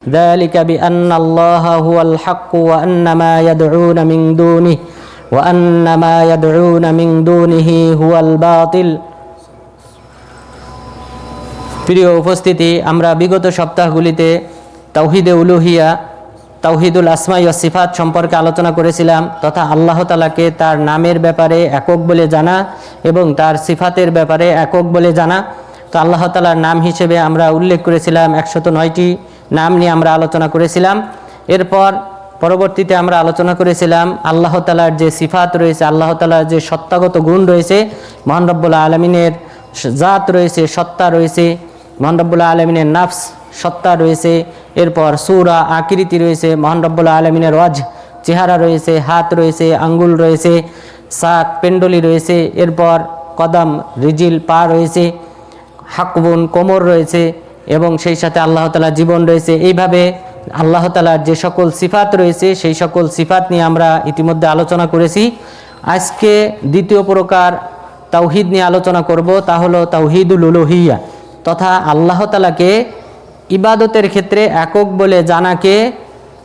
ذلك بأن الله هو الحق وأن ما يدعون من دونه هو الباطل। প্রিয় উপস্থিতি, আমরা বিগত সপ্তাহগুলিতে তাওহীদে উলুহিয়া, তাওহীদুল আসমাই ওয়াস সিফাত সম্পর্কে আলোচনা করেছিলাম, তথা আল্লাহ তাআলাকে তার নামের ব্যাপারে একক বলে জানা এবং তার সিফাতের ব্যাপারে একক বলে জানা। তো আল্লাহ তাআলার নাম হিসেবে আমরা উল্লেখ করেছিলাম 109টি নাম নিয়ে আমরা আলোচনা করেছিলাম। এরপর পরবর্তীতে আমরা আলোচনা করেছিলাম আল্লাহ তাআলার যে সিফাত রয়েছে, আল্লাহ তাআলার যে সত্তাগত গুণ রয়েছে, মহান রব্বুল আলামিনের জাত রয়েছে, সত্তা রয়েছে, মহান রব্বুল আলামিনের নাফস সত্তা রয়েছে, এরপর সূরা আকৃতি রয়েছে, মহান রব্বুল আলামিনের ওয়াজ চেহারা রয়েছে, হাত রয়েছে, আঙ্গুল রয়েছে, সাক পেন্ডলি রয়েছে, এরপর কদম রিজিল পা রয়েছে, হাকবুন কোমর রয়েছে এবং সেই সাথে আল্লাহ তাআলার জীবন রয়েছে। এইভাবে আল্লাহ তাআলার যে সকল সিফাত রয়েছে সেই সকল সিফাত নিয়ে আমরা ইতিমধ্যে আলোচনা করেছি। আজকে দ্বিতীয় প্রকার তাওহীদ নিয়ে আলোচনা করব, তা হলো তাওহীদুল উলুহিয়া, তথা আল্লাহ তাআলাকে ইবাদতের ক্ষেত্রে একক বলে জানাকে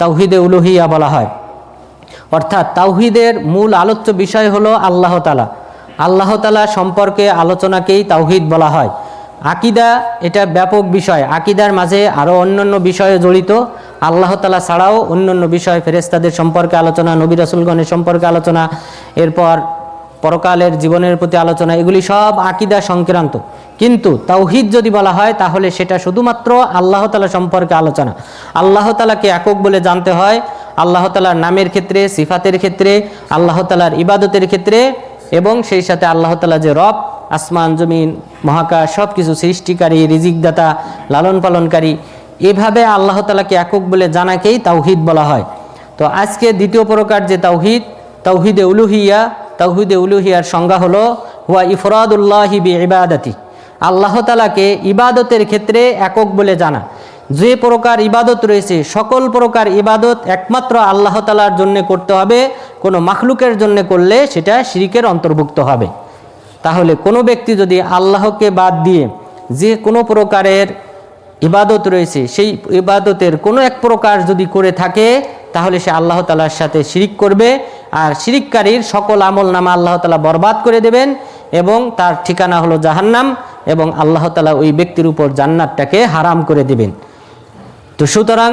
তাওহীদে উলুহিয়া বলা হয়। অর্থাৎ তাওহীদের মূল আলোচ্য বিষয় হলো আল্লাহ তাআলা। আল্লাহ তাআলা সম্পর্কে আলোচনাকেই তাওহীদ বলা হয়। আকীদা এটা ব্যাপক বিষয়, আকীদার মাঝে আরও অন্যান্য বিষয়ে জড়িত, আল্লাহ তাআলা ছাড়াও অন্যান্য বিষয়, ফেরেশতাদের সম্পর্কে আলোচনা, নবী রাসূলগণের সম্পর্কে আলোচনা, এরপর পরকালের জীবনের প্রতি আলোচনা, এগুলি সব আকীদা সংক্রান্ত। কিন্তু তাওহীদ যদি বলা হয় তাহলে সেটা শুধুমাত্র আল্লাহ তাআলা সম্পর্কে আলোচনা। আল্লাহ তাআলাকে একক বলে জানতে হয় আল্লাহ তাআলার নামের ক্ষেত্রে, সিফাতের ক্ষেত্রে, আল্লাহ তাআলার ইবাদতের ক্ষেত্রে, এবং সেই সাথে আল্লাহ তাআলা যে রব, আসমান জমিন মহাকাশ সব কিছু সৃষ্টিকারী, রিজিকদাতা, লালন পালনকারী, এভাবে আল্লাহ তাআলাকে একক বলে জানাকেই তাওহীদ বলা হয়। তো আজকে দ্বিতীয় প্রকার যে তাওহীদ, তাওহীদে উলুহিয়া, তাওহীদে উলুহিয়ার সংজ্ঞা হলো হুয়া ইফরাদুল্লাহি বিইবাদাতি, আল্লাহ তাআলাকে ইবাদতের ক্ষেত্রে একক বলে জানা। যে প্রকার ইবাদত রয়েছে সকল প্রকার ইবাদত একমাত্র আল্লাহ তাআলার জন্য করতে হবে, কোনো মাখলুকের জন্য করলে সেটা শিরকের অন্তর্ভুক্ত হবে। তাহলে কোনো ব্যক্তি যদি আল্লাহকে বাদ দিয়ে যে কোনো প্রকারের ইবাদত রয়েছে সেই ইবাদতের কোনো এক প্রকার যদি করে থাকে তাহলে সে আল্লাহ তাআলার সাথে শিরিক করবে, আর শিরিককারীর সকল আমল নামা আল্লাহ তাআলা বরবাদ করে দেবেন এবং তার ঠিকানা হলো জাহান্নাম, এবং আল্লাহ তাআলা ওই ব্যক্তির উপর জান্নাতটাকে হারাম করে দেবেন। তো সুতরাং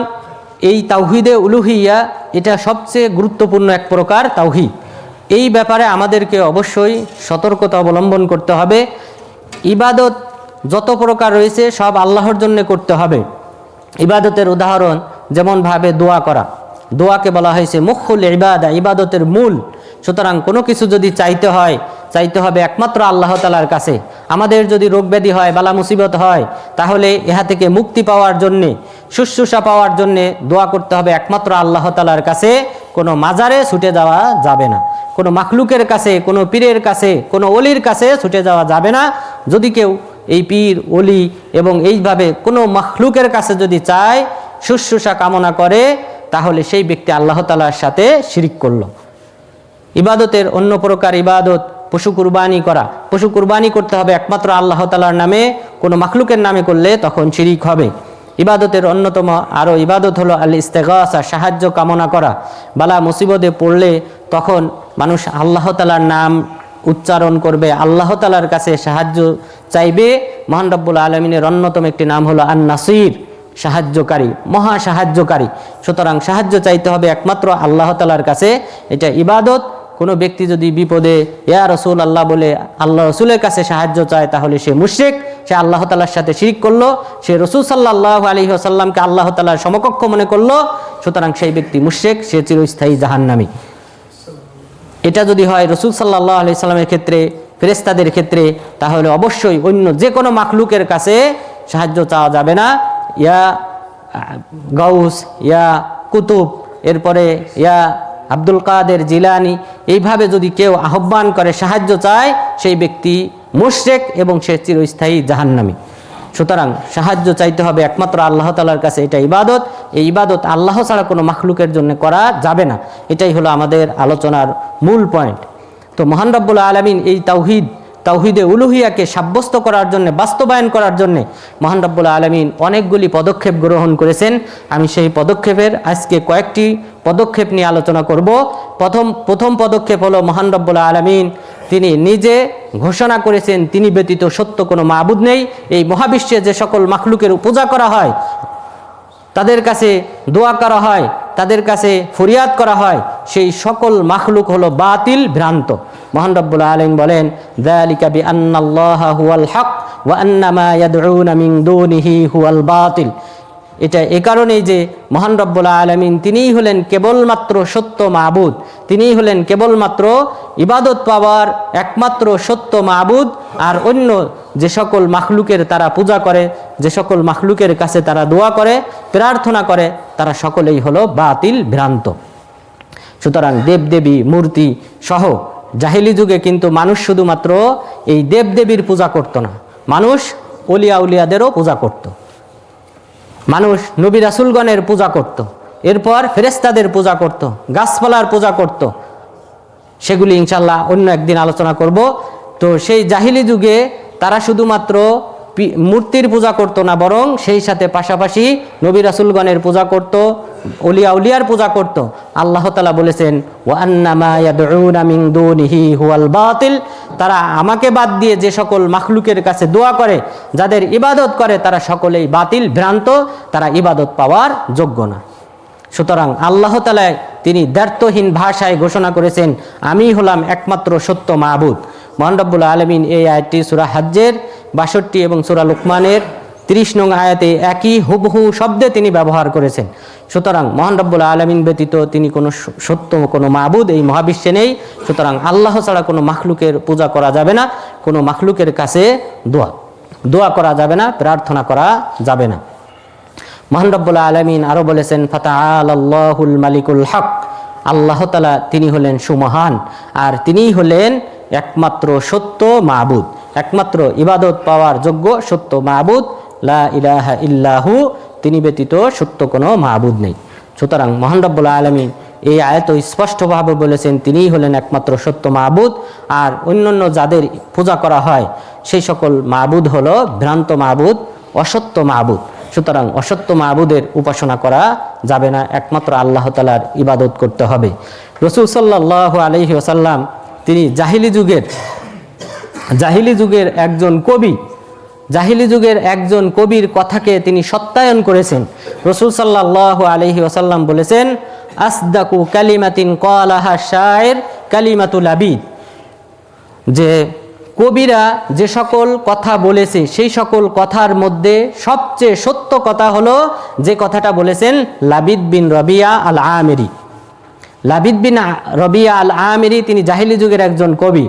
এই তাওহীদে উলুহিয়া এটা সবচেয়ে গুরুত্বপূর্ণ এক প্রকার তাওহীদ। এই ব্যাপারে আমাদেরকে অবশ্যই সতর্কতা অবলম্বন করতে হবে। ইবাদত যত প্রকার রয়েছে সব আল্লাহর জন্য করতে হবে। ইবাদতের উদাহরণ যেমনভাবে দোয়া করা, দোয়াকে বলা হয়েছে মুখুল ইবাদা, ইবাদতের মূল। সুতরাং কোনো কিছু যদি চাইতে হবে একমাত্র আল্লাহ তাআলার কাছে। আমাদের যদি রোগ ব্যাধি হয়, বালা মুসিবত হয়, তাহলে ইহা থেকে মুক্তি পাওয়ার জন্যে, শুশ্রূষা পাওয়ার জন্যে দোয়া করতে হবে একমাত্র আল্লাহ তাআলার কাছে। কোনো মাজারে ছুটে যাওয়া যাবে না, কোনো মাখলুকের কাছে, কোনো পীরের কাছে, কোনো অলির কাছে ছুটে যাওয়া যাবে না। যদি কেউ এই পীর, অলি এবং এইভাবে কোনো মাখলুকের কাছে যদি চায়, শুশ্রূষা কামনা করে, তাহলে সেই ব্যক্তি আল্লাহ তাআলার সাথে শিরিক করলো। ইবাদতের অন্য প্রকার ইবাদত পশু কুরবানি করা, পশু কুরবানি করতে হবে একমাত্র আল্লাহ তাআলার নামে, কোনো মাখলুকের নামে করলে তখন শিরিক হবে। ইবাদতের অন্যতম আরও ইবাদত হলো আল ইস্তেগাসা, সাহায্য কামনা করা। বালা মুসিবতে পড়লে তখন মানুষ আল্লাহ তাআলার নাম উচ্চারণ করবে, আল্লাহ তাআলার কাছে সাহায্য চাইবে। মহান রব্বুল আলামিনের অন্যতম একটি নাম হলো আন নাসির, সাহায্যকারী, মহা সাহায্যকারী। সুতরাং সাহায্য চাইতে হবে একমাত্র আল্লাহ তাআলার কাছে, এটা ইবাদত। কোনো ব্যক্তি যদি বিপদে ইয়া রাসূল আল্লাহ বলে আল্লাহ রাসূলের কাছে সাহায্য চায় তাহলে সে মুশরিক, সে আল্লাহ তাআলার সাথে শিরিক করলো, সে রাসূল সাল্লাল্লাহু আলাইহি ওয়াসাল্লামকে আল্লাহ তাআলার সমকক্ষ মনে করলো। সুতরাং সেই ব্যক্তি মুশরিক, সে চিরস্থায়ী জাহান্নামী। এটা যদি হয় রাসূল সাল্লাল্লাহু আলাইহি ওয়াসাল্লামের ক্ষেত্রে, ফেরেশতাদের ক্ষেত্রে, তাহলে অবশ্যই অন্য যে কোনো মাখলুকের কাছে সাহায্য চাওয়া যাবে না। ইয়া গাউস, ইয়া কুতুব, এরপরে ইয়া আব্দুল কাদের জিলানি, এইভাবে যদি কেউ আহ্বান করে, সাহায্য চায়, সেই ব্যক্তি মুশরিক এবং সে চিরস্থায়ী জাহান্নামী। সুতরাং সাহায্য চাইতে হবে একমাত্র আল্লাহ তাআলার কাছে, এটা ইবাদত। এই ইবাদত আল্লাহ ছাড়া কোনো মাখলুকের জন্য করা যাবে না। এটাই হলো আমাদের আলোচনার মূল পয়েন্ট। তো মহান রব্বুল আলামিন এই তাওহীদ তাওহীদে উলুহিয়াকে সাব্যস্ত করার জন্য, বাস্তবায়ন করার জন্য মহান রব্বুল আলামিন অনেকগুলি পদক্ষেপ গ্রহণ করেছেন। আমি সেই পদক্ষেপের আজকে কয়েকটি পদক্ষেপ নিয়ে আলোচনা করব। প্রথম পদক্ষেপ হলো মহান রব্বুল আলামিন তিনি নিজে ঘোষণা করেছেন তিনি ব্যতীত সত্য কোনো মাবুদ নেই। এই মহাবিশ্বে যে সকল মাখলুকের পূজা করা হয়, তাদের কাছে দোয়া করা হয়, তাদের কাছে ফরিয়াদ করা হয়, সেই সকল মাখলুক হলো বাতিল, ভ্রান্ত। মহান রব্বুল আলামিন বলেন, যালিকা বিআন্নাল্লাহা হুয়াল হক ওয়া আন্না মা ইয়াদউনা মিন দুনিহি হুয়াল বাতিল। এটা এ কারণেই যে মহান রব্বুল আলামিন তিনিই হলেন কেবলমাত্র সত্য মাবুদ, তিনিই হলেন কেবলমাত্র ইবাদত পাওয়ার একমাত্র সত্য মাবুদ। আর অন্য যে সকল মাখলুকের তারা পূজা করে, যে সকল মাখলুকের কাছে তারা দোয়া করে, প্রার্থনা করে, তারা সকলেই হলো বাতিল, ভ্রান্ত। সুতরাং দেবদেবী মূর্তি সহ জাহিলি যুগে কিন্তু মানুষ শুধুমাত্র এই দেবদেবীর পূজা করত না, মানুষ অলিয়া উলিয়াদেরও পূজা করত, মানুষ নবী রাসূলগণের পূজা করত, এরপর ফেরেশতাদের পূজা করত, গাছপালার পূজা করত। সেগুলি ইনশাল্লাহ অন্য একদিন আলোচনা করব। তো সেই জাহিলি যুগে তারা শুধুমাত্র মূর্তির পূজা করত না, বরং সেই সাথে পাশাপাশি নবী রাসূলগণের পূজা করত, অলিয়া উলিয়ার পূজা করত। আল্লাহ তাআলা বলেছেন, ওয়া আন্না মা ইয়াদউনা মিন দুনিহি হুয়াল বাতিল। তারা আমাকে বাদ দিয়ে যে সকল মাখলুকের কাছে দোয়া করে, যাদের ইবাদত করে, তারা সকলেই বাতিল, ভ্রান্ত, তারা ইবাদত পাওয়ার যোগ্য না। সুতরাং আল্লাহ তাআলা তিনি দ্ব্যর্থহীন ভাষায় ঘোষণা করেছেন, আমি হলাম একমাত্র সত্য মাবুদ। মহান রব্বুল আলামিন এই আয়াতটি সূরা হজ্জের ৬২ এবং সূরা লুকমানের ৩০ নং আয়াতে একই হুবহু শব্দে তিনি ব্যবহার করেছেন। সুতরাং মহান রব্বুল আলামিন ব্যতীত তিনি কোনো সত্য কোনো মাবুদ এই মহাবিশ্বে নেই। সুতরাং আল্লাহ ছাড়া কোনো মাখলুকের পূজা করা যাবে না, কোনো মাখলুকের কাছে দোয়া করা যাবে না, প্রার্থনা করা যাবে না। মহান রব্বুল আলামিন আরও বলেছেন, ফাতাআলাল্লাহুল মালিকুল হক। আল্লাহ তাআলা তিনি হলেন সুমহান, আর তিনিই হলেন একমাত্র সত্য মাবুদ, একমাত্র ইবাদত পাওয়ার যোগ্য সত্য মাবুদ। লা ইলাহা ইল্লাহু, তিনি ব্যতীত সত্য কোনো মাবুদ নেই। সুতরাং মহান রব্বুল আলামিন এই আয়াত স্পষ্টভাবে বলেছেন তিনিই হলেন একমাত্র সত্য মাবুদ, আর অন্যান্য যাদের পূজা করা হয় সেই সকল মাবুদ হলো ভ্রান্ত মাবুদ, অসত্য মাবুদ। সুতরাং অসত্য মাবুদের উপাসনা করা যাবে না, একমাত্র আল্লাহ তাআলার ইবাদত করতে হবে। রাসূল সাল্লাল্লাহু আলাইহি ওয়াসাল্লাম তিনি জাহিলি যুগের একজন কবি, জাহিলি যুগের একজন কবির কথাকে তিনি সত্যায়ন করেছেন। রাসূল সাল্লাল্লাহু আলাইহি ওয়াসাল্লাম বলেছেন, আসদাকু কালিমাতিন ক্বালাহা শায়ের কালিমাতুল আবিদ। যে কবিরা যে সকল কথা বলেছে সেই সকল কথার মধ্যে সবচেয়ে সত্য কথা হলো যে কথাটা বলেছেন লাবিদ বিন রবিয়া আল আমিরি। লাবিদ বিন রবিয়া আল আমিরি তিনি জাহিলি যুগের একজন কবি।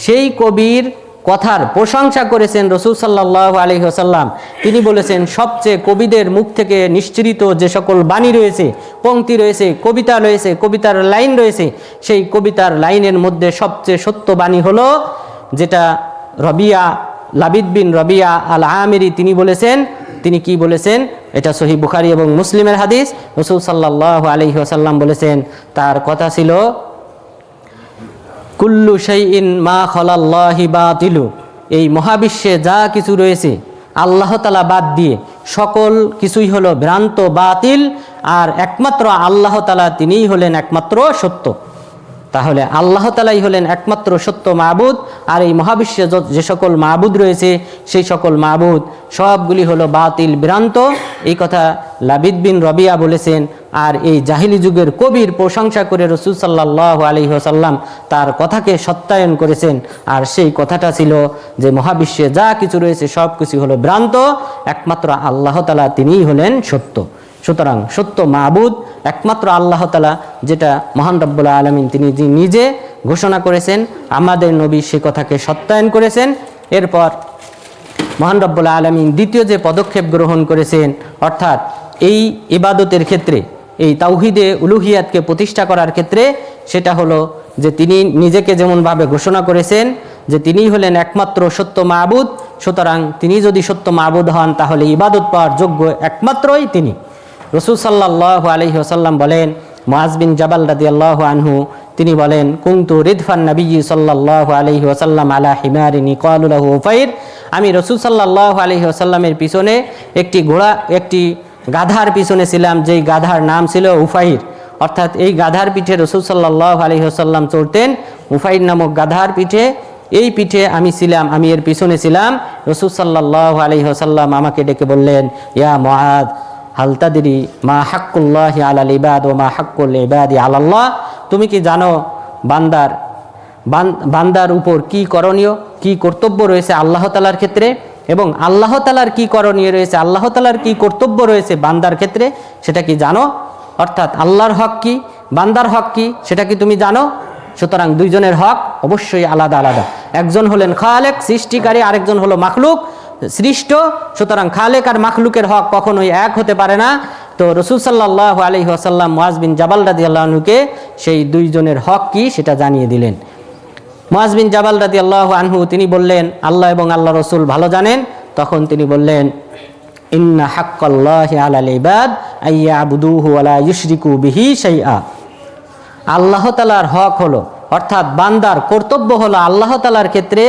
সেই কবির কথার প্রশংসা করেছেন রাসূল সাল্লাল্লাহু আলাইহি ওয়াসাল্লাম। তিনি বলেছেন, সবচেয়ে কবিদের মুখ থেকে নিঃসৃত যে সকল বাণী রয়েছে, পংক্তি রয়েছে, কবিতা রয়েছে, কবিতার লাইন রয়েছে, সেই কবিতার লাইনের মধ্যে সবচেয়ে সত্য বাণী হলো যেটা লাবিদ বিন রবিয়া আল আমিরি তিনি বলেছেন। তিনি কি বলেছেন? এটা সহিহ বুখারী এবং মুসলিমের হাদিস। রাসূল সাল্লাল্লাহু আলাইহি ওয়াসাল্লাম বলেছেন, তার কথা ছিল, কুল্লু শাইইন মা খালাল্লাহি বাতিলু। এই মহাবিশ্বে যা কিছু রয়েছে আল্লাহ তাআলা বাদ দিয়ে সকল কিছুই হলো ভ্রান্ত, বাতিল, আর একমাত্র আল্লাহ তাআলা তিনিই হলেন একমাত্র সত্য। তাহলে আল্লাহ তাআলাই হলেন একমাত্র সত্য মাবুদ, আর এই মহাবিশ্বে যে সকল মাবুদ রয়েছে সেই সকল মাবুদ সবগুলি হলো বাতিল, ভ্রান্ত। এই কথা লাবিদ বিন রবিয়া বলেছেন। আর এই জাহিলি যুগের কবির প্রশংসা করে রাসূল সাল্লাল্লাহু আলাইহি ওয়াসাল্লাম তার কথাকে সত্যায়ন করেছেন। আর সেই কথাটা ছিল যে মহাবিশ্বে যা কিছু রয়েছে সব কিছু হলো ভ্রান্ত, একমাত্র আল্লাহ তাআলা তিনিই হলেন সত্য। সুতরাং সত্য মাবুদ একমাত্র আল্লাহ তাআলা, যেটা মহান রব্বুল আলামিন তিনি নিজে ঘোষণা করেছেন, আমাদের নবী সে কথাকে সত্যায়ন করেছেন। এরপর মহান রব্বুল আলামিন দ্বিতীয় যে পদক্ষেপ গ্রহণ করেছেন, অর্থাৎ এই ইবাদতের ক্ষেত্রে, এই তাওহীদে উলুহিয়াতকে প্রতিষ্ঠা করার ক্ষেত্রে, সেটা হলো যে তিনি নিজেকে যেমনভাবে ঘোষণা করেছেন যে তিনিই হলেন একমাত্র সত্য মাবুদ। সুতরাং তিনি যদি সত্য মাবুদ হন তাহলে ইবাদত পাওয়ার যোগ্য একমাত্রই তিনি। রাসূল সাল্লাল্লাহু আলাইহি ওয়াসাল্লাম বলেন, মুআয বিন জাবাল রাদিয়াল্লাহু আনহু তিনি বলেন, কুনতু রিদফান নবী সাল্লাল্লাহু আলাইহি ওয়াসাল্লাম আলা হিমারিন ইকালু লাহু উফাইর, আমি রাসূল সাল্লাল্লাহু আলাইহি ওয়াসাল্লামের পিছনে একটি গাধার পিছনে ছিলাম, যেই গাধার নাম ছিল উফাইর। অর্থাৎ এই গাধার পিঠে রাসূল সাল্লাল্লাহু আলাইহি ওয়াসাল্লাম চড়তেন, উফাইর নামক গাধার পিঠে। এই পিঠে আমি ছিলাম, আমি এর পিছনে ছিলাম। রাসূল সাল্লাল্লাহু আলাইহি ওয়াসাল্লাম আমাকে ডেকে বললেন, ইয়া মুআদ, হাল তাদরি মা হাক্কুল্লাহি আলাল ইবাদ ওয়া মা হাক্কুল ইবাদি আলাল্লাহ, তুমি কি জানো বান্দার উপর কি করণীয়, কি কর্তব্য রয়েছে আল্লাহ তাআলার ক্ষেত্রে, এবং আল্লাহ তাআলার কি করণীয় রয়েছে, আল্লাহ তাআলার কি কর্তব্য রয়েছে বান্দার ক্ষেত্রে, সেটা কি জানো? অর্থাৎ আল্লাহর হক কি, বান্দার হক কি, সেটা কি তুমি জানো? সুতরাং দুইজনের হক অবশ্যই আলাদা আলাদা। একজন হলেন খালেক, সৃষ্টিকারী, আরেকজন হলো মাখলুক, সৃষ্ট। সুতরাং খালেক আর মাখলুকের হক কখনোই এক হতে পারে না। তো রাসূল সাল্লাল্লাহু আলাইহি ওয়াসাল্লাম মুআজ বিন জাবাল রাদিয়াল্লাহু আনহুকে সেই দুইজনের হক কি সেটা জানিয়ে দিলেন। মুআজ বিন জাবাল রাদিয়াল্লাহু আনহু তিনি বললেন, আল্লাহ এবং আল্লাহ রাসূল ভালো জানেন। তখন তিনি বললেন, ইন্না হাক্কাল্লাহি আলাল ইবাদ আইয়াবুদুহু ওয়া লা ইউশরিকু বিহি শাইআ, আল্লাহ তাআলার হক হলো, অর্থাৎ বান্দার কর্তব্য হলো আল্লাহ তাআলার ক্ষেত্রে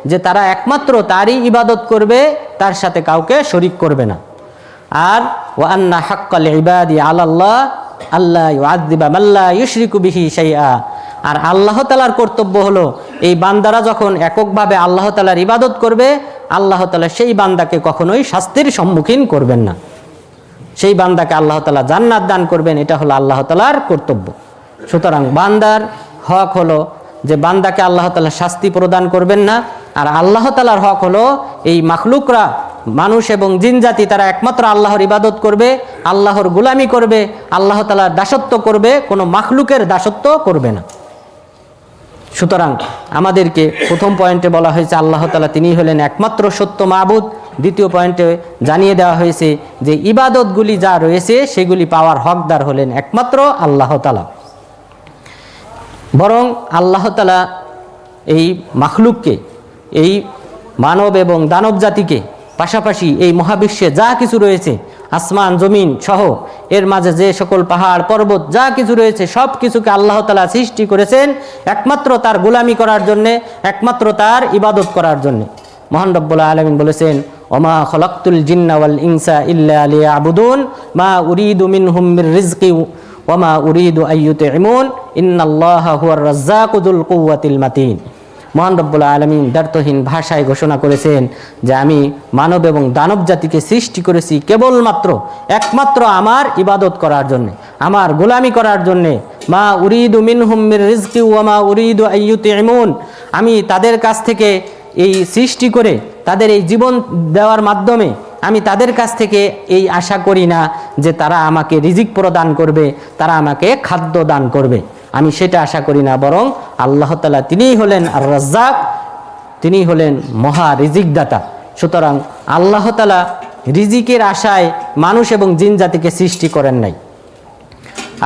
যে তারা একমাত্র তারই ইবাদত করবে, তার সাথে কাউকে শরীক করবে না। আর ওয়া আন্না হাক্কাল ইবাদি আলাল্লাহ আল্লা ইউআযযিবা মান লা ইউশরিকু বিহি শাইআ, আর আল্লাহ তাআলার কর্তব্য হলো এই বান্দারা যখন এককভাবে আল্লাহ তাআলার ইবাদত করবে, আল্লাহ তাআলা সেই বান্দাকে কখনোই শাস্তির সম্মুখীন করবেন না, সেই বান্দাকে আল্লাহ তাআলা জান্নাত দান করবেন, এটা হলো আল্লাহ তাআলার কর্তব্য। সুতরাং বান্দার হক হলো যে বান্দাকে আল্লাহ তাআলা শাস্তি প্রদান করবেন না, আর আল্লাহ তাআলার হক হলো এই মাখলুকরা, মানুষ এবং জিন জাতি, তারা একমাত্র আল্লাহর ইবাদত করবে, আল্লাহর গোলামি করবে, আল্লাহ তাআলার দাসত্ব করবে, কোনো মাখলুকের দাসত্ব করবে না। সুতরাং আমাদেরকে প্রথম পয়েন্টে বলা হয়েছে আল্লাহ তাআলা তিনি হলেন একমাত্র সত্য মাবুদ। দ্বিতীয় পয়েন্টে জানিয়ে দেওয়া হয়েছে যে ইবাদতগুলি যা রয়েছে সেগুলি পাওয়ার হকদার হলেন একমাত্র আল্লাহ তাআলা। বরং আল্লাহ তাআলা এই মাখলুককে, এই মানব এবং দানব জাতিকে, পাশাপাশি এই মহাবিশ্বে যা কিছু রয়েছে, আসমান জমিন সহ এর মাঝে যে সকল পাহাড় পর্বত যা কিছু রয়েছে, সব কিছুকে আল্লাহ তাআলা সৃষ্টি করেছেন একমাত্র তার গোলামি করার জন্যে, একমাত্র তার ইবাদত করার জন্যে। মহান রব্বুল আলামিন বলেছেন, ওমা খলাকতুল জিন্না ওয়াল ইনসা ইল্লা লিয়াবুদুন মা উরিদু মিনহুম মির রিজকি ওমা উরিদু আইয়ুতঈমুন ইন্নাল্লাহা হুয়ার রাজ্জাকু যুল কুওয়াতিল মাতিন। মহান রব্বুল আলামিন দ্ব্যর্থহীন ভাষায় ঘোষণা করেছেন যে আমি মানব এবং দানব জাতিকে সৃষ্টি করেছি কেবলমাত্র একমাত্র আমার ইবাদত করার জন্যে, আমার গোলামি করার জন্যে। মা উরিদু মিনহুম মির রিজকি ওয়া মা উরিদু আইয়ুতঈমুন, আমি তাদের কাছ থেকে এই সৃষ্টি করে তাদের এই জীবন দেওয়ার মাধ্যমে আমি তাদের কাছ থেকে এই আশা করি না যে তারা আমাকে রিজিক প্রদান করবে, তারা আমাকে খাদ্য দান করবে, আমি সেটা আশা করি না। বরং আল্লাহ তাআলা তিনিই হলেন আর রাজ্জাক, তিনিই হলেন মহা রিজিকদাতা। সুতরাং আল্লাহ তাআলা রিজিকের আশায় মানুষ এবং জিন জাতিকে সৃষ্টি করেন নাই।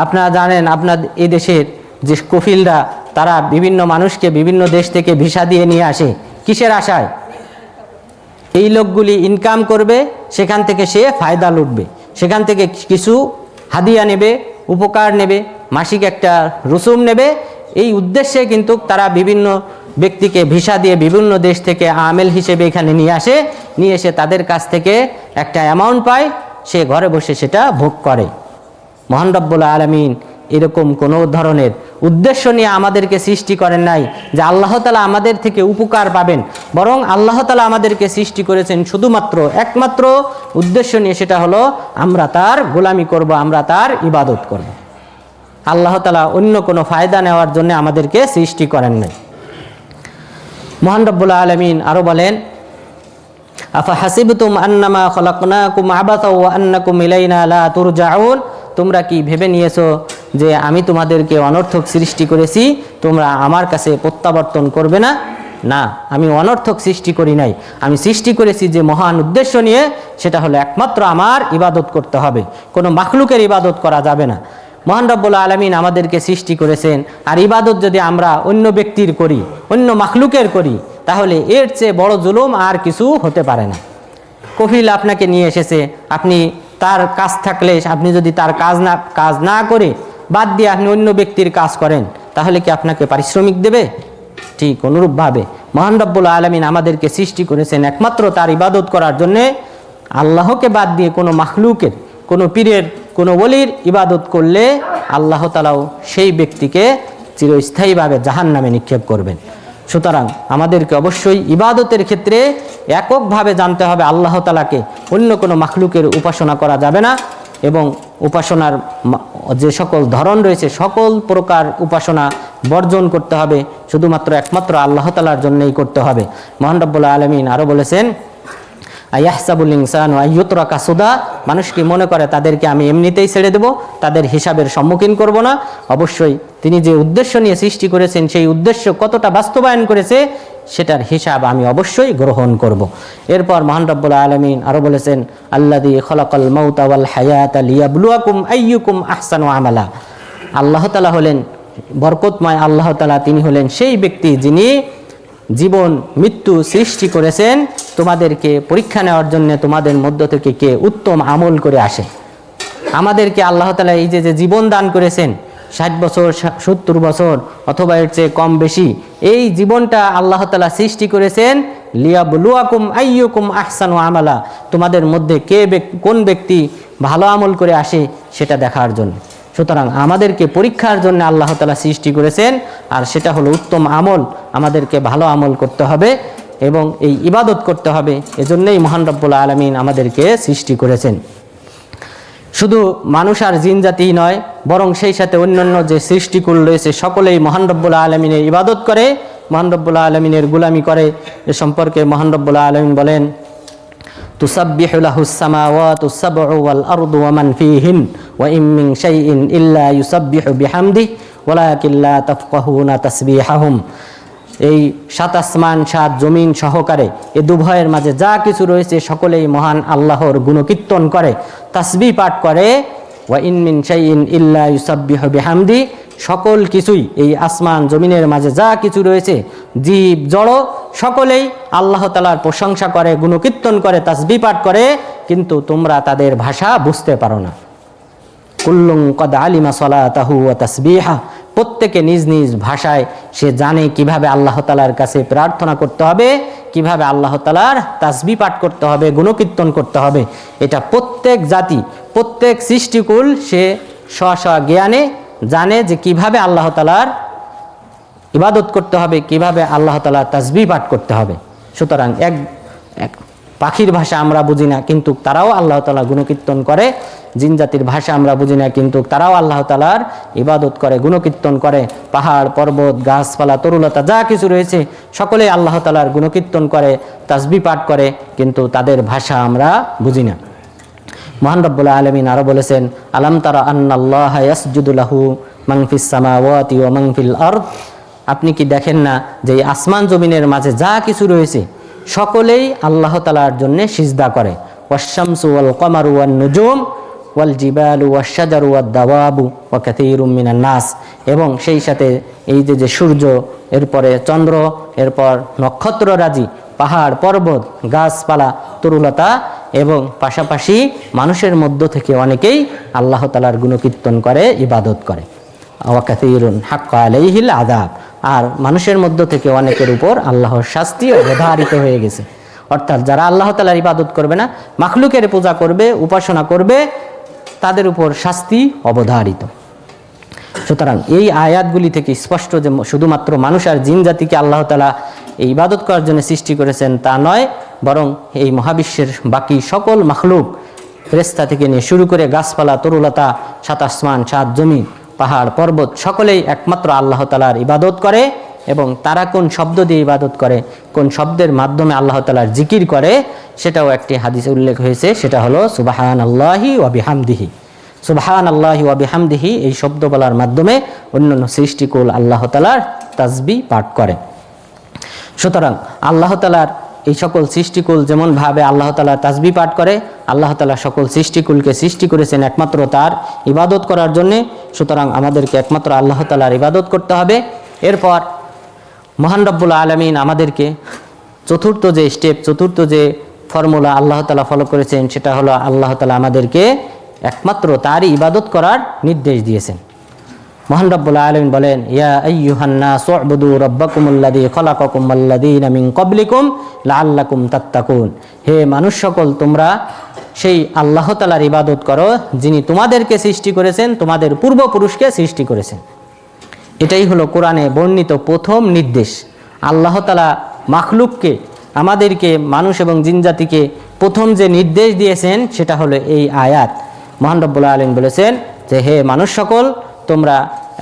আপনারা জানেন, আপনার এই দেশের যে কফিলরা, তারা বিভিন্ন মানুষকে বিভিন্ন দেশ থেকে ভিসা দিয়ে নিয়ে আসে, কিসের আশায়? এই লোকগুলি ইনকাম করবে, সেখান থেকে সে ফায়দা লুটবে, সেখান থেকে কিছু হাদিয়া নেবে, উপকার নেবে, মাসিক একটা রসুম নেবে। এই উদ্দেশ্যে কিন্তু তারা বিভিন্ন ব্যক্তিকে ভিসা দিয়ে বিভিন্ন দেশ থেকে আমেল হিসেবে এখানে নিয়ে আসে, নিয়ে এসে তাদের কাছ থেকে একটা অ্যামাউন্ট পায়, সে ঘরে বসে সেটা ভোগ করে। মহান রব্বুল আলামিন এরকম কোনো ধরনের উদ্দেশ্য নিয়ে আমাদেরকে সৃষ্টি করেন নাই যে আল্লাহ তাআলা আমাদের থেকে উপকার পাবেন, বরং আল্লাহ তাআলা আমাদেরকে সৃষ্টি করেছেন শুধুমাত্র একমাত্র উদ্দেশ্য নিয়ে, সেটা হলো আমরা তার গোলামি করব, আমরা তার ইবাদত করব। আল্লাহ তাআলা অন্য কোনো ফায়দা নেওয়ার জন্য আমাদেরকে সৃষ্টি করেন নাই। মহান রব্বুল আলামিন আরো বলেন, আফা হাসিবতুম আন্নামা খলাকনাকুম আবাসা ওয়া আন্নাকুম ইলাইনা লা তুরজাউন, তোমরা কি ভেবে নিয়েছো যে আমি তোমাদেরকে অনর্থক সৃষ্টি করেছি, তোমরা আমার কাছে প্রত্যাবর্তন করবে না? না, আমি অনর্থক সৃষ্টি করি নাই, আমি সৃষ্টি করেছি যে মহান উদ্দেশ্য নিয়ে, সেটা হলো একমাত্র আমার ইবাদত করতে হবে, কোনো মাখলুকের ইবাদত করা যাবে না। মহান রব্বুল আলামিন আমাদেরকে সৃষ্টি করেছেন, আর ইবাদত যদি আমরা অন্য ব্যক্তির করি, অন্য মাখলুকের করি, তাহলে এর চেয়ে বড় জুলুম আর কিছু হতে পারে না। কফিল আপনাকে নিয়ে এসেছে, আপনি তার কাজ থাকলে আপনি যদি তার কাজ না করে বাদ দিয়ে আপনি অন্য ব্যক্তির কাজ করেন, তাহলে কি আপনাকে পারিশ্রমিক দেবে? ঠিক অনুরূপভাবে মহান রব্বুল আলামিন আমাদেরকে সৃষ্টি করেছেন একমাত্র তার ইবাদত করার জন্যে। আল্লাহকে বাদ দিয়ে কোনো মাখলুকের, কোনো পীরের, কোনো ওলির ইবাদত করলে আল্লাহ তাআলাও সেই ব্যক্তিকে চিরস্থায়ীভাবে জাহান্নামে নিক্ষেপ করবেন। সুতরাং আমাদেরকে অবশ্যই ইবাদতের ক্ষেত্রে এককভাবে জানতে হবে আল্লাহ তাআলাকে, অন্য কোনো মাখলুকের উপাসনা করা যাবে না। এবং উপাসনার যে সকল ধরন রয়েছে সকল প্রকার উপাসনা বর্জন করতে হবে, শুধুমাত্র একমাত্র আল্লাহ তাআলার জন্যই করতে হবে। মহান রব্বুল আলামিন আরও বলেছেন, আয়াহসাবুল ইনসানু আইয়ুতরাকা সুদা, মানুষ কি মনে করে তাদেরকে আমি এমনিতেই ছেড়ে দেব, তাদের হিসাবের সম্মুখীন করব না? অবশ্যই তিনি যে উদ্দেশ্য নিয়ে সৃষ্টি করেছেন সেই উদ্দেশ্য কতটা বাস্তবায়ন করেছে সেটার হিসাব আমি অবশ্যই গ্রহণ করব। এরপর মহান রব্বুল আলামিন আরও বলেছেন, আল্লাযী খালাকাল মাউতা ওয়াল হায়াতা লিয়াবলুয়াকুম আইয়ুকুম আহসানু আমালা। আল্লাহ তাআলা হলেন বরকতময় আল্লাহ তাআলা, তিনি হলেন সেই ব্যক্তি যিনি জীবন মৃত্যু সৃষ্টি করেছেন তোমাদেরকে পরীক্ষা নেওয়ার জন্য, তোমাদের মধ্য থেকে কে উত্তম আমল করে আসে। আমাদেরকে আল্লাহ তাআলা এই যে জীবন দান করেছেন, 60 বছর 70 বছর অথবা এর চেয়ে কম বেশি, এই জীবনটা আল্লাহ তাআলা সৃষ্টি করেছেন লিয়াবলুয়াকুম আইয়ুকুম আহসানু আমালা, তোমাদের মধ্যে কোন ব্যক্তি ভালো আমল করে আসে সেটা দেখার জন্য। সুতরাং আমাদেরকে পরীক্ষার জন্য আল্লাহ তাআলা সৃষ্টি করেছেন, আর সেটা হলো উত্তম আমল। আমাদেরকে ভালো আমল করতে হবে এবং এই ইবাদত করতে হবে, এজন্যই মহান রব্বুল আলামিন আমাদেরকে সৃষ্টি করেছেন। শুধু মানুষ আর জিন জাতিই নয়, বরং সেই সাথে অন্যান্য যে সৃষ্টিকুল রয়েছে সকলেই মহান রব্বুল আলামিনের ইবাদত করে, মহান রব্বুল আলামিনের গুলামি করে। এ সম্পর্কে মহান রব্বুল আলামিন বলেন, তুসাব্বিহু লাহুস সামাওয়াতু সাবউ ওয়াল আরদু ওয়া মান ফীহিন ওয়া ইন মিন শাইইন ইল্লা ইউসাব্বিহু বিহামদিহি ওয়ালাকিন লা তাফকাহুনা তাসবিহাহুম। এই 7 আসমান 7 জমিন সহকারে এ দুভয়ের মাঝে যা কিছু রয়েছে সকলেই মহান আল্লাহর গুণকীর্তন করে, তাসবিহ পাঠ করে। ওয়া ইন মিন শাইইন ইল্লা ইউসাব্বিহু বিহামদিহি, সকল কিছুই এই আসমান জমিনের মাঝে যা কিছু রয়েছে জীব জড় সকলেই আল্লাহ তাআলার প্রশংসা করে, গুণকীর্তন করে, তাসবিহ পাঠ করে, কিন্তু তোমরা তাদের ভাষা বুঝতে পারো না। কুল্লুন কদ আলিমা সলাতাহু ওয়া তাসবিহা, প্রত্যেকে নিজ নিজ ভাষায় সে জানে কিভাবে আল্লাহ তাআলার কাছে প্রার্থনা করতে হবে, কিভাবে আল্লাহ তাআলার তাসবিহ পাঠ করতে হবে, গুণকীর্তন করতে হবে। এটা প্রত্যেক জাতি, প্রত্যেক সৃষ্টিকুল সে স্ব জ্ঞানে জানে যে কিভাবে আল্লাহ তাআলার ইবাদত করতে হবে, কিভাবে আল্লাহ তাআলার তাসবিহ পাঠ করতে হবে। সুতরাং এক পাখির ভাষা আমরা বুঝি না, কিন্তু তারাও আল্লাহ তাআলা গুণকীর্তন করে। জিন জাতির ভাষা আমরা বুঝি না, কিন্তু তারাও আল্লাহ তাআলার ইবাদত করে, গুণকীর্তন করে। পাহাড় পর্বত গাছপালা তরুলতা যা কিছু রয়েছে সকলেই আল্লাহ তাআলার গুণকীর্তন করে, তাসবিহ পাঠ করে, কিন্তু তাদের ভাষা আমরা বুঝি না। মহান রব্বুল আলামিন আরো বলেছেন, আলাম তারা আন্নাল্লাহা ইয়াসজুদু লাহু মান ফিস সামাওয়াতি ওয়া মান ফিল আরদ, আপনি কি দেখেন না যে আসমান জমিনের মাঝে যা কিছু রয়েছে সকলেই আল্লাহ তাআলার জন্য সিজদা করে। ওয়াশ-শামসু ওয়াল কমারু ওয়ান নুজুম ওয়াল জিবালু ওয়াশ শাজারু ওয়াদ দাওয়াবু ওয়া কাসীরুম মিনান নাস, এবং সেই সাথে এই যে সূর্য, এরপরে চন্দ্র, এরপর নক্ষত্ররাজি, পাহাড় পর্বত গাছপালা তরুলতা, এবং পাশাপাশি মানুষের মধ্য থেকে অনেকেই আল্লাহ তাআলার গুণকীর্তন করে, ইবাদত করে। ওয়া কাসীরুন হাক্কা আলাইহিল আযাব, আর মানুষের মধ্য থেকে অনেকের উপর আল্লাহর শাস্তি অবধারিত হয়ে গেছে। অর্থাৎ যারা আল্লাহ তাআলার ইবাদত করবে না, মাখলুকের পূজা করবে, উপাসনা করবে, তাদের উপর শাস্তি অবধারিত। সুতরাং এই আয়াতগুলি থেকে স্পষ্ট যে শুধুমাত্র মানুষ আর জিন জাতিকে আল্লাহ তাআলা এই ইবাদত করার জন্য সৃষ্টি করেছেন তা নয়, বরং এই মহাবিশ্বের বাকি সকল মাখলুক, ফেরেশতা থেকে নিয়ে শুরু করে গাছপালা তরুলতা, 7 আসমান 7 জমিন, পাহাড় পর্বত সকলেই একমাত্র আল্লাহ তাআলার ইবাদত করে। এবং তারা কোন শব্দ দিয়ে ইবাদত করে, কোন শব্দের মাধ্যমে আল্লাহ তাআলার জিকির করে, সেটাও একটি হাদিসে উল্লেখ হয়েছে, সেটা হলো সুবহানাল্লাহি ওয়া বিহামদিহি। সুবহানাল্লাহি ওয়া বিহামদিহি এই শব্দ বলার মাধ্যমে অন্যান্য সৃষ্টিকুল আল্লাহ তাআলার তাসবিহ পাঠ করে। সুতরাং আল্লাহ তাআলার এই সকল সৃষ্টিকুল যেমনভাবে আল্লাহ তাআলা তাসবিহ পাঠ করে, আল্লাহ তাআলা সকল সৃষ্টিকুলকে সৃষ্টি করেছেন একমাত্র তার ইবাদত করার জন্যে। সুতরাং আমাদেরকে একমাত্র আল্লাহ তাআলার ইবাদত করতে হবে। এরপর মহান রব্বুল আলামিন আমাদেরকে চতুর্থ যে ফর্মুলা আল্লাহ তাআলা ফলো করেছেন, সেটা হলো আল্লাহ তাআলা আমাদেরকে একমাত্র তারই ইবাদত করার নির্দেশ দিয়েছেন। মহান রব্বুল আলামিন বলেন, ইয়া আইয়ুহান নাসু উবুদু রাব্বাকুমুল্লাযী খালাকাকুম ওয়াল্লাযীনা মিন ক্বাবলিকুম লাআল্লাকুম তাত্তাকুন। হে মানুষ সকল, তোমরা সেই আল্লাহ তাআলার ইবাদত করো যিনি তোমাদেরকে সৃষ্টি করেছেন, তোমাদের পূর্বপুরুষকে সৃষ্টি করেছেন। এটাই হলো কোরআনে বর্ণিত প্রথম নির্দেশ। আল্লাহ তাআলা মাখলুককে, আমাদেরকে, মানুষ এবং জিনজাতিকে প্রথম যে নির্দেশ দিয়েছেন সেটা হলো এই আয়াত। মহান রব্বুল আলামিন বলেছেন যে, হে মানুষ সকল, তোমরা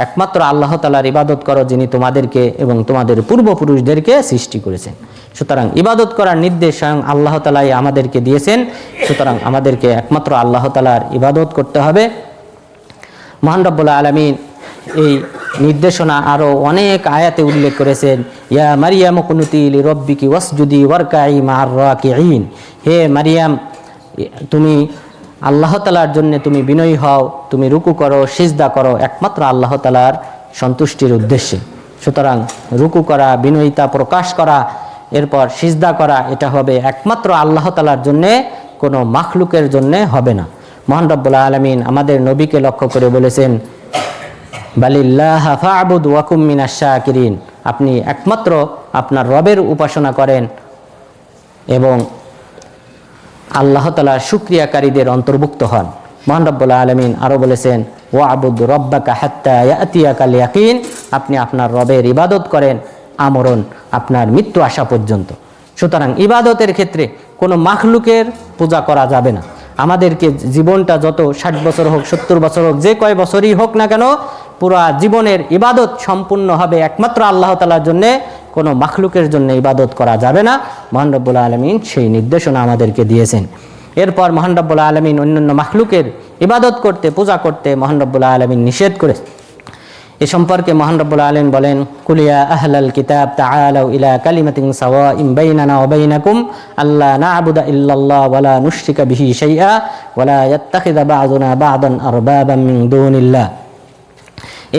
একমাত্র আল্লাহ তাআলার ইবাদত করো যিনি তোমাদেরকে এবং তোমাদের পূর্বপুরুষদেরকে সৃষ্টি করেছেন। সুতরাং ইবাদত করার নির্দেশ স্বয়ং আল্লাহ তাআলাই আমাদেরকে দিয়েছেন। সুতরাং আমাদেরকে একমাত্র আল্লাহ তাআলার ইবাদত করতে হবে। মহান রব্বুল আলামিন এই নির্দেশনা আরও অনেক আয়াতে উল্লেখ করেছেন। ইয়া মারিয়াম কুনুতি লিরাব্বিকি ওয়াসজুদি ওয়ারকাই মা'আর রাকিঈন। হে মারিয়াম, তুমি আল্লাহ তাআলার জন্য তুমি বিনয়ী হও, তুমি রুকু করো, সিজদা করো একমাত্র আল্লাহ তাআলার সন্তুষ্টির উদ্দেশ্যে। সুতরাং রুকু করা, বিনয়িতা প্রকাশ করা, এরপর সিজদা করা, এটা হবে একমাত্র আল্লাহ তাআলার জন্যে, কোনো মাখলুকের জন্যে হবে না। মহান রব্বুল আলামিন আমাদের নবীকে লক্ষ্য করে বলেছেন, বালিল্লাহ ফা'বুদ ওয়া কুম মিনাশ শাকিরিন। আপনি একমাত্র আপনার রবের উপাসনা করেন এবং আল্লাহ তাআলার শুকরিয়াকারীদের অন্তর্ভুক্ত হন। মহান রব্বুল আলামিন আরও বলেছেন, ওয়া'বুদ রাব্বাকা হাত্তা ইয়াতিয়াকাল ইয়াকিন। আপনি আপনার রবের ইবাদত করেন আমরণ, আপনার মৃত্যু আসা পর্যন্ত। সুতরাং ইবাদতের ক্ষেত্রে কোনো মাখলুকের পূজা করা যাবে না। আমাদেরকে জীবনটা যত 60 বছর হোক, 70 বছর হোক, যে কয় বছরই হোক না কেন, পুরা জীবনের ইবাদত সম্পূর্ণ হবে একমাত্র আল্লাহ তাআলার জন্যে, কোনো মাখলুকের জন্য ইবাদত করা যাবে না। মহান রব্বুল আলামিন সেই নির্দেশনা আমাদেরকে দিয়েছেন। এরপর মহান রব্বুল আলামিন অন্যান্য মাখলুকের ইবাদত করতে, পূজা করতে মহান রব্বুল আলামিন নিষেধ করে। এ সম্পর্কে মহান রব্বুল আলামিন বলেন, কুলিয়া আহলাল কিতাব তাআলাউ ইলা কালিমাতিন সাওয়াইন বাইনানা ওয়া বাইনাকুম আল্লা না'বুদা ইল্লাল্লাহ ওয়া লা নুশরিকা বিহি শাইআ ওয়া লা ইয়াত্তাখিযা বা'দুনা বা'দান আরবাবাম মিন দুনিল্লাহ।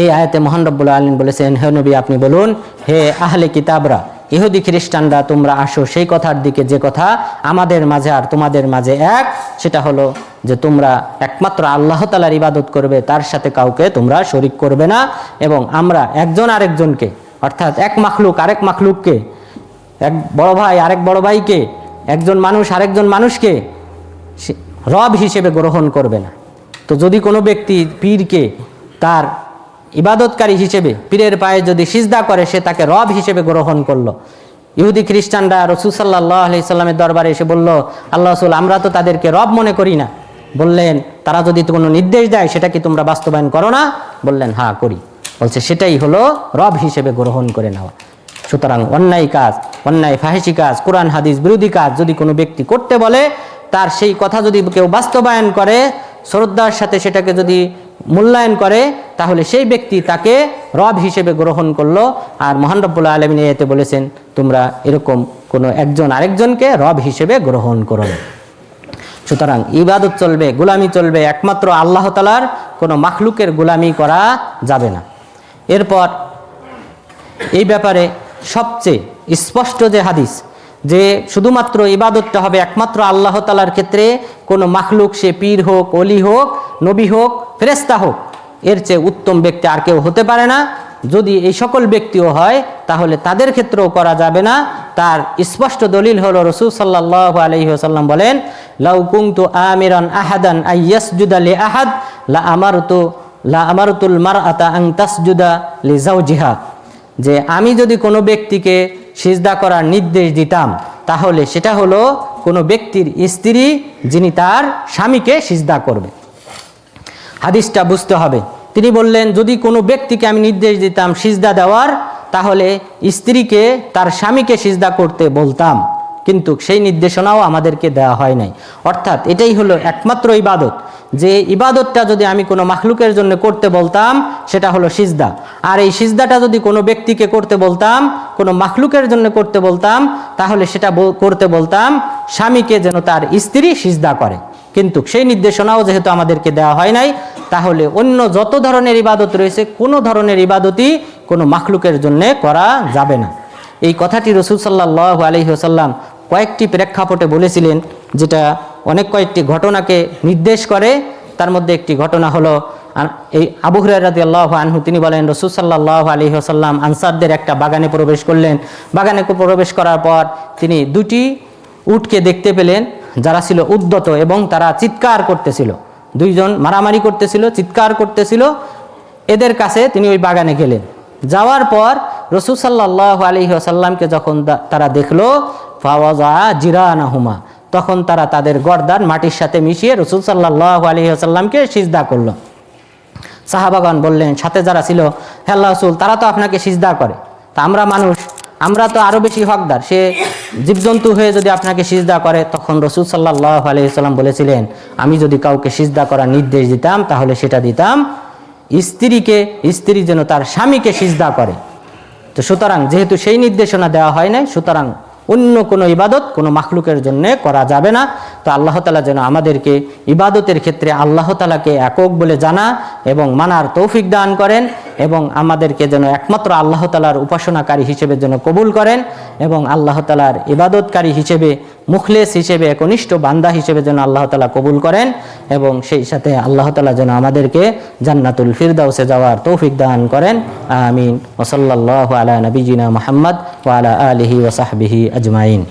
এই আয়াতে মহান রব্বুল আলামিন বলেছেন, হে নবী আপনি বলুন, হে আহলে কিতাবরা, ইহুদি খ্রিস্টানরা, তোমরা আসো সেই কথার দিকে যে কথা আমাদের মাঝে আর তোমাদের মাঝে এক, সেটা হলো যে তোমরা একমাত্র আল্লাহ তাআলার ইবাদত করবে, তার সাথে কাউকে তোমরা শরীক করবে না। এবং আমরা একজন আরেকজনকে, অর্থাৎ এক মাখলুক আরেক মাখলুককে, এক বড় ভাই আরেক বড় ভাইকে, একজন মানুষ আরেকজন মানুষকে রব হিসেবে গ্রহণ করবে না। তো যদি কোনো ব্যক্তি পীরকে তার ইবাদতকারী হিসেবে, পীরের পায়ে যদি সিজদা করে, সে তাকে রব হিসেবে গ্রহণ করলো। ইহুদি খ্রিস্টানরা রাসূল সাল্লাল্লাহু আলাইহি সাল্লামের দরবারে এসে বলল, আল্লাহ রাসূল, আমরা তো তাদেরকে রব মনে করি না। বললেন, তারা যদি কোনো নির্দেশ দেয় সেটা কি তোমরা বাস্তবায়ন করো না? বললেন, হ্যাঁ করি। বলছে, সেটাই হলো রব হিসেবে গ্রহণ করে নেওয়া। সুতরাং অন্যায় কাজ, অন্যায় ফাহিশি কাজ, কোরআন হাদিস বিরোধী কাজ যদি কোনো ব্যক্তি করতে বলে, তার সেই কথা যদি কেউ বাস্তবায়ন করে, শ্রদ্ধার সাথে সেটাকে যদি মূল্যায়ন করে, তাহলে সেই ব্যক্তি তাকে রব হিসেবে গ্রহণ করলো। আর মহান রব্বুল আলামিন এতে বলেছেন, তোমরা এরকম কোনো একজন আরেকজনকে রব হিসেবে গ্রহণ করো না। সুতরাং ইবাদত চলবে, গোলামি চলবে একমাত্র আল্লাহ তাআলার, কোনো মাখলুকের গোলামি করা যাবে না। এরপর এই ব্যাপারে সবচেয়ে স্পষ্ট যে হাদিস, যে শুধুমাত্র ইবাদতটা হবে একমাত্র আল্লাহ তাআলার ক্ষেত্রে, কোনো মাখলুক, সে পীর হোক, ওলি হোক, নবী হোক, ফেরেশতা হোক, এর চেয়ে উত্তম ব্যক্তি আর কেউ হতে পারে না। যদি এই সকল ব্যক্তিও হয়, তাহলে তাদের ক্ষেত্রেও করা যাবে না। তার স্পষ্ট দলিল হলো রাসূল সাল্লাল্লাহু আলাইহি ওয়াসাল্লাম বলেন, লাউ কুনতু আমিরান আহাদান আইয়াসজুদা লি আহাদ লা আমারতুল মারআতা আন তাসজুদা লি যাওজিহা। যে আমি যদি কোনো ব্যক্তিকে সিজদা করার নির্দেশ দিতাম, তাহলে সেটা হলো কোনো ব্যক্তির স্ত্রী যিনি তার স্বামীকে সিজদা করবে। হাদিসটা বুঝতে হবে। তিনি বললেন, যদি কোনো ব্যক্তিকে আমি নির্দেশ দিতাম সিজদা দেওয়ার, তাহলে স্ত্রীকে তার স্বামীকে সিজদা করতে বলতাম, কিন্তু সেই নির্দেশনাও আমাদেরকে দেওয়া হয় নাই। অর্থাৎ এটাই হলো একমাত্র ইবাদত, যে ইবাদতটা যদি আমি কোনো মাখলুকের জন্য করতে বলতাম, সেটা হলো সিজদা। আর এই সিজদাটা যদি কোনো ব্যক্তিকে করতে বলতাম, কোনো মাখলুকের জন্য করতে বলতাম, তাহলে সেটা করতে বলতাম স্বামীকে যেন তার স্ত্রী সিজদা করে। কিন্তু সেই নির্দেশনাও যেহেতু আমাদেরকে দেওয়া হয় নাই, তাহলে অন্য যত ধরনের ইবাদত রয়েছে, কোনো ধরনের ইবাদতই কোনো মাখলুকের জন্য করা যাবে না। এই কথাটি রাসূল সাল্লাল্লাহু আলাইহি ওয়াসাল্লাম কয়েকটি প্রেক্ষাপটে বলেছিলেন, যেটা অনেক কয়েকটি ঘটনাকে নির্দেশ করে। তার মধ্যে একটি ঘটনা হলো, আর এই আবু হুরায়রা রাদিয়াল্লাহু আনহু তিনি বলেন রাসূল সাল্লাল্লাহু আলাইহি ওয়াসাল্লাম আনসারদের একটা বাগানে প্রবেশ করলেন। বাগানে প্রবেশ করার পর তিনি দুটি উটকে দেখতে পেলেন যারা ছিল উদ্যত এবং তারা চিৎকার করতেছিল, দুইজন মারামারি করতেছিল, চিৎকার করতেছিল। এদের কাছে তিনি ওই বাগানে গেলেন। যাওয়ার পর রাসূল সাল্লাল্লাহু আলাইহি ওয়াসাল্লামকে যখন তারা দেখলো, ফাওয়াজা জিরানাহুমা, তখন তারা তাদের গর্দান মাটির সাথে মিশিয়ে রাসূল সাল্লাল্লাহু আলাইহি ওয়াসাল্লামকে সিজদা করলো। সাহাবাগণ বললেন, সাথে যারা ছিল, হে আল্লাহর রাসূল, তারা তো আপনাকে সিজদা করে, তা আমরা মানুষ, আমরা তো আরো বেশি হকদার, সে জীবজন্তু হয়ে যদি আপনাকে সিজদা করে। তখন রাসূল সাল্লাল্লাহু আলাইহি ওয়াসাল্লাম বলেছিলেন, আমি যদি কাউকে সিজদা করার নির্দেশ দিতাম তাহলে সেটা দিতাম স্ত্রীকে, স্ত্রী যেন তার স্বামীকে সিজদা করে। তো সুতরাং যেহেতু সেই নির্দেশনা দেওয়া হয় নাই, সুতরাং অন্য কোনো ইবাদত কোনো মাখলুকের জন্য করা যাবে না। তো আল্লাহ তাআলা যেন আমাদেরকে ইবাদতের ক্ষেত্রে আল্লাহ তাআলাকে একক বলে জানা এবং মানার তৌফিক দান করেন, এবং আমাদেরকে যেন একমাত্র আল্লাহ তাআলার উপাসনাকারী হিসেবে যেন কবুল করেন, এবং আল্লাহ তাআলার ইবাদতকারী হিসেবে, মুখলেস হিসেবে, একনিষ্ঠ বান্দা হিসেবে যেন আল্লাহ তাআলা কবুল করেন, এবং সেই সাথে আল্লাহ তাআলা যেন আমাদেরকে জান্নাতুল ফিরদাউসে যাওয়ার তৌফিক দান করেন। আমিন। ওয়া সাল্লাল্লাহু আলা নবিয়িনা মুহাম্মদ ওয়া আলা আলিহি ওয়া সাহবিহি আজমাইন।